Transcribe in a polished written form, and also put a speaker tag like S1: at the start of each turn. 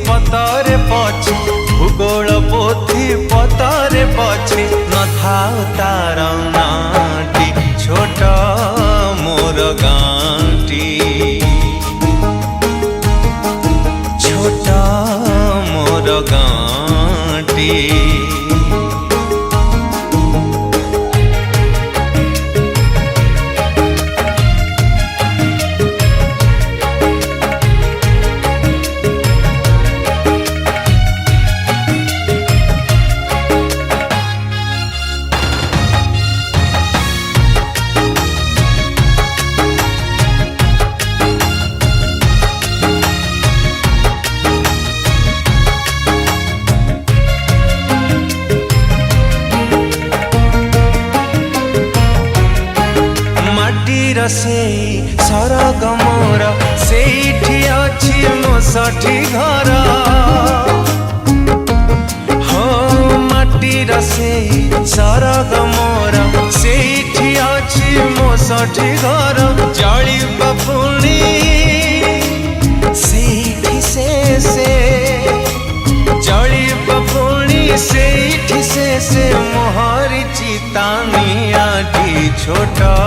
S1: पतरे पछे भूगोल पोथी पतरे पछे न थाउ तार नाटी छोट मोर गाँटी छोट मोर गाँटी। से सरग मोर सेठी अछि मो साठी घर हो माटीर से सरग मोर सेठी अछि मो साठी घर जली बपुणी सेठी से जली बपुणी सेठी से मोहरी चितानी आटी छोटा